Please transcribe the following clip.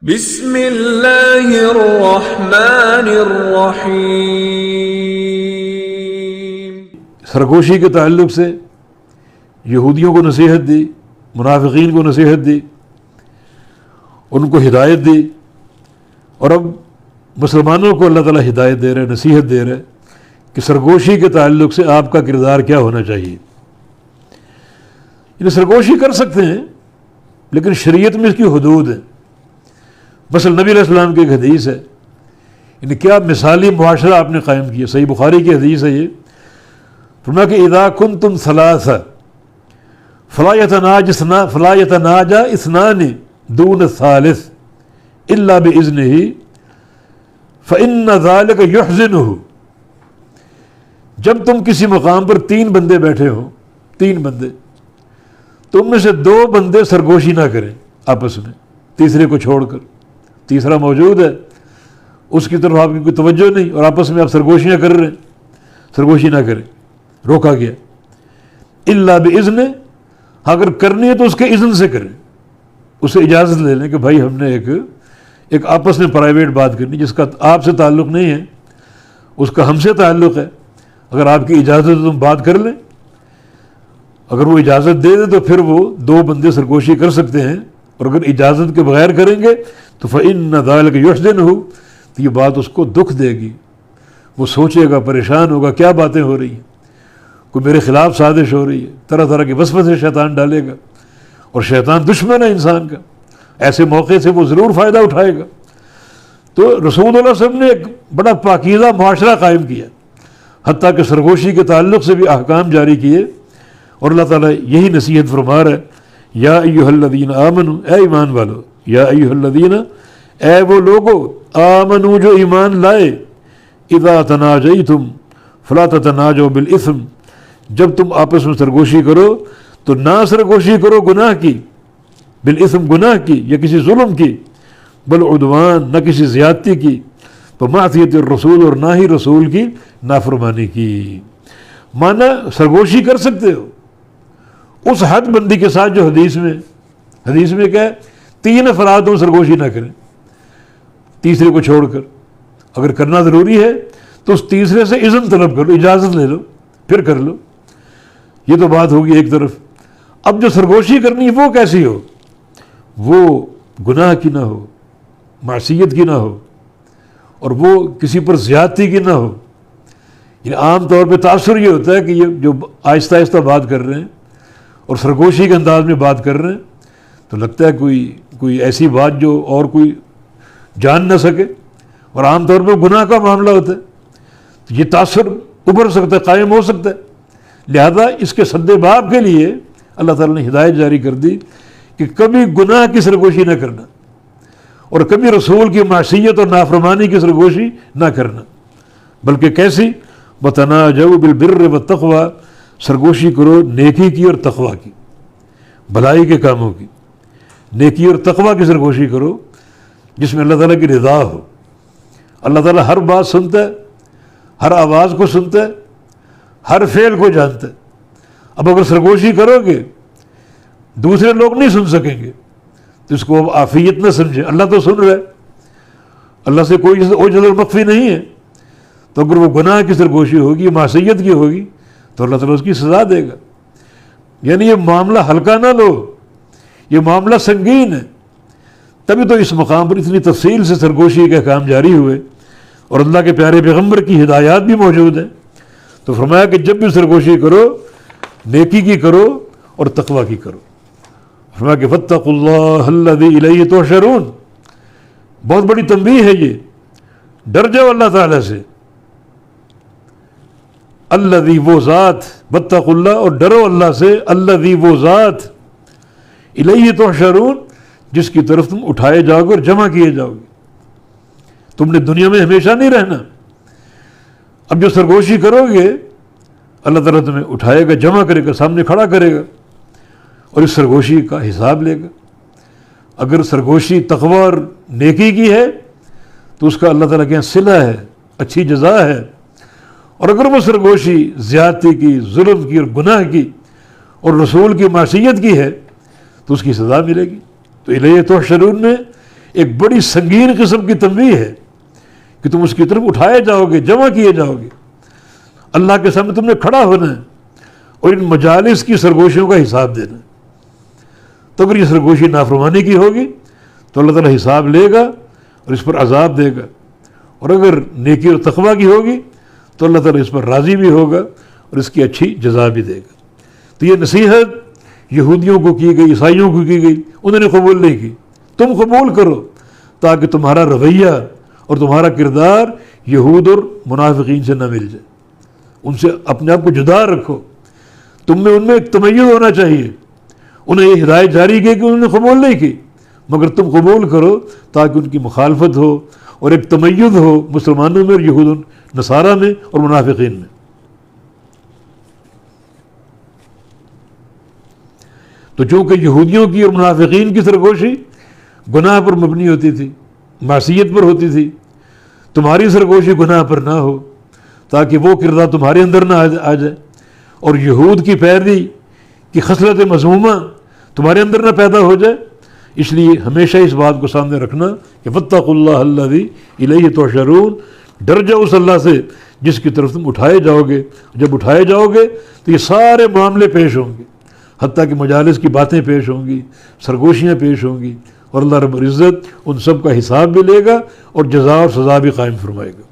بسم اللہ الرحمن الرحیم۔ سرگوشی کے تعلق سے یہودیوں کو نصیحت دی، منافقین کو نصیحت دی، ان کو ہدایت دی، اور اب مسلمانوں کو اللہ تعالیٰ ہدایت دے رہے، نصیحت دے رہے کہ سرگوشی کے تعلق سے آپ کا کردار کیا ہونا چاہیے۔ یعنی سرگوشی کر سکتے ہیں لیکن شریعت میں اس کی حدود ہے۔ مثلا نبی علیہ السلام کی ایک حدیث ہے، یعنی کیا مثالی معاشرہ آپ نے قائم کیا۔ صحیح بخاری کی حدیث ہے یہ، فرمایا کہ اذا کنتم ثلاثہ فلا یتناجى اثنان دون الثالث الا باذنہ فان ذلک یحزنہ۔ جب تم کسی مقام پر 3 بندے بیٹھے ہوں، 3 بندے، تو ان میں سے 2 بندے سرگوشی نہ کریں آپس میں، تیسرے کو چھوڑ کر۔ تیسرا موجود ہے، اس کی طرف آپ کی کوئی توجہ نہیں، اور آپس میں آپ سرگوشیاں کر رہے ہیں، سرگوشی نہ کریں، روکا گیا۔ الا باذن، اگر کرنی ہے تو اس کے اذن سے کریں، اسے اجازت لے لیں کہ بھائی ہم نے ایک آپس میں پرائیویٹ بات کرنی جس کا آپ سے تعلق نہیں ہے، اس کا ہم سے تعلق ہے، اگر آپ کی اجازت ہے تو تم بات کر لیں۔ اگر وہ اجازت دے دیں تو پھر وہ 2 بندے سرگوشی کر سکتے ہیں، اور اگر اجازت کے بغیر کریں گے تو فَإِنَّ ذَلِكَ يُحْزِنُهُ، تو یہ بات اس کو دکھ دے گی، وہ سوچے گا، پریشان ہوگا، کیا باتیں ہو رہی ہیں، کوئی میرے خلاف سازش ہو رہی ہے، طرح طرح کے وسوسے شیطان ڈالے گا، اور شیطان دشمن ہے انسان کا، ایسے موقع سے وہ ضرور فائدہ اٹھائے گا۔ تو رسول اللہ صلی اللہ علیہ وسلم نے ایک بڑا پاکیزہ معاشرہ قائم کیا، حتیٰ کہ سرگوشی کے تعلق سے بھی احکام جاری کیے، اور اللہ تعالیٰ یہی نصیحت فرما رہا ہے، یا ایھا الذین آمنوا، اے ایمان والو، یا ایھا الذین، اے وہ لوگو، آمنو جو ایمان لائے، اذا تناجیتم فلا تتناجوا بالاثم، جب تم آپس میں سرگوشی کرو تو نہ سرگوشی کرو گناہ کی، بالاثم گناہ کی یا کسی ظلم کی، بل عدوان، نہ کسی زیادتی کی، بمعصیت الرسول، اور نہ ہی رسول کی نافرمانی کی۔ مانا سرگوشی کر سکتے ہو اس حد بندی کے ساتھ جو حدیث میں کیا ہے، 3 افراد ہوں سرگوشی نہ کریں، تیسرے کو چھوڑ کر۔ اگر کرنا ضروری ہے تو اس تیسرے سے اذن طلب کر لو، اجازت لے لو، پھر کر لو۔ یہ تو بات ہوگی ایک طرف۔ اب جو سرگوشی کرنی ہے وہ کیسی ہو؟ وہ گناہ کی نہ ہو، معصیت کی نہ ہو، اور وہ کسی پر زیادتی کی نہ ہو۔ یعنی عام طور پہ تاثر یہ ہوتا ہے کہ یہ جو آہستہ آہستہ بات کر رہے ہیں اور سرگوشی کے انداز میں بات کر رہے ہیں، تو لگتا ہے کوئی ایسی بات جو اور کوئی جان نہ سکے، اور عام طور پہ گناہ کا معاملہ ہوتا ہے، تو یہ تاثر ابھر سکتا ہے، قائم ہو سکتا ہے۔ لہذا اس کے سد باب کے لیے اللہ تعالیٰ نے ہدایت جاری کر دی کہ کبھی گناہ کی سرگوشی نہ کرنا، اور کبھی رسول کی معصیت اور نافرمانی کی سرگوشی نہ کرنا، بلکہ کیسی؟ وَتَنَاجَوْا بِالْبِرِّ وَالتَّقْوَىٰ، سرگوشی کرو نیکی کی اور تقویٰ کی، بھلائی کے کاموں کی، نیکی اور تقویٰ کی سرگوشی کرو جس میں اللہ تعالیٰ کی رضا ہو۔ اللہ تعالیٰ ہر بات سنتا ہے، ہر آواز کو سنتا ہے، ہر فعل کو جانتا ہے۔ اب اگر سرگوشی کرو گے دوسرے لوگ نہیں سن سکیں گے تو اس کو اب عافیت نہ سمجھیں، اللہ تو سن رہا ہے، اللہ سے کوئی اوجل اور مخفی نہیں ہے۔ تو اگر وہ گناہ کی سرگوشی ہوگی، معصیت کی ہوگی، تو اللہ تعالیٰ اس کی سزا دے گا۔ یعنی یہ معاملہ ہلکا نہ لو، یہ معاملہ سنگین ہے۔ تبھی تو اس مقام پر اتنی تفصیل سے سرگوشی کے احکام جاری ہوئے، اور اللہ کے پیارے پیغمبر کی ہدایات بھی موجود ہیں۔ تو فرمایا کہ جب بھی سرگوشی کرو، نیکی کی کرو اور تقویٰ کی کرو۔ فرمایا کہ فاتقوا اللہ الذی الیہ تحشرون، بہت بڑی تنبیہ ہے یہ، ڈر جاؤ اللہ تعالیٰ سے۔ الذی، وہ ذات، واتقوا اللہ، اور ڈرو اللہ سے، الذی، وہ ذات، الیہ تحشرون، جس کی طرف تم اٹھائے جاؤ گے اور جمع کیے جاؤ گے۔ تم نے دنیا میں ہمیشہ نہیں رہنا۔ اب جو سرگوشی کرو گے اللہ تعالیٰ تمہیں اٹھائے گا، جمع کرے گا، سامنے کھڑا کرے گا، اور اس سرگوشی کا حساب لے گا۔ اگر سرگوشی تقویٰ اور نیکی کی ہے تو اس کا اللہ تعالیٰ کے یہاں صلہ ہے، اچھی جزا ہے، اور اگر وہ سرگوشی زیادتی کی، ظلم کی اور گناہ کی اور رسول کی معصیت کی ہے تو اس کی سزا ملے گی۔ تو الیہ تحشرون میں ایک بڑی سنگین قسم کی تنبیہ ہے کہ تم اس کی طرف اٹھائے جاؤ گے، جمع کیے جاؤ گے، اللہ کے سامنے تم نے کھڑا ہونا ہے اور ان مجالس کی سرگوشیوں کا حساب دینا ہے۔ تو اگر یہ سرگوشی نافرمانی کی ہوگی تو اللہ تعالیٰ حساب لے گا اور اس پر عذاب دے گا، اور اگر نیکی اور تقویٰ کی ہوگی تو اللہ تعالیٰ اس پر راضی بھی ہوگا اور اس کی اچھی جزا بھی دے گا۔ تو یہ نصیحت یہودیوں کو کی گئی، عیسائیوں کو کی گئی، انہوں نے قبول نہیں کی۔ تم قبول کرو تاکہ تمہارا رویہ اور تمہارا کردار یہود اور منافقین سے نہ مل جائے، ان سے اپنے آپ کو جدا رکھو۔ تم میں ان میں ایک تمیز ہونا چاہیے۔ انہیں یہ ہدایت جاری کی کہ انہوں نے قبول نہیں کی، مگر تم قبول کرو تاکہ ان کی مخالفت ہو اور ایک تمیز ہو مسلمانوں میں اور یہود نصارہ میں اور منافقین میں۔ تو چونکہ یہودیوں کی اور منافقین کی سرگوشی گناہ پر مبنی ہوتی تھی، معصیت پر ہوتی تھی، تمہاری سرگوشی گناہ پر نہ ہو تاکہ وہ کردار تمہارے اندر نہ آ جائے، اور یہود کی پیروی کی خصلت مذمومہ تمہارے اندر نہ پیدا ہو جائے۔ اس لیے ہمیشہ اس بات کو سامنے رکھنا کہ واتقوا اللہ الذی الیہ تحشرون، ڈر جاؤ اس اللہ سے جس کی طرف تم اٹھائے جاؤ گے۔ جب اٹھائے جاؤ گے تو یہ سارے معاملے پیش ہوں گے، حتیٰ کہ مجالس کی باتیں پیش ہوں گی، سرگوشیاں پیش ہوں گی، اور اللہ رب العزت ان سب کا حساب بھی لے گا اور جزا اور سزا بھی قائم فرمائے گا۔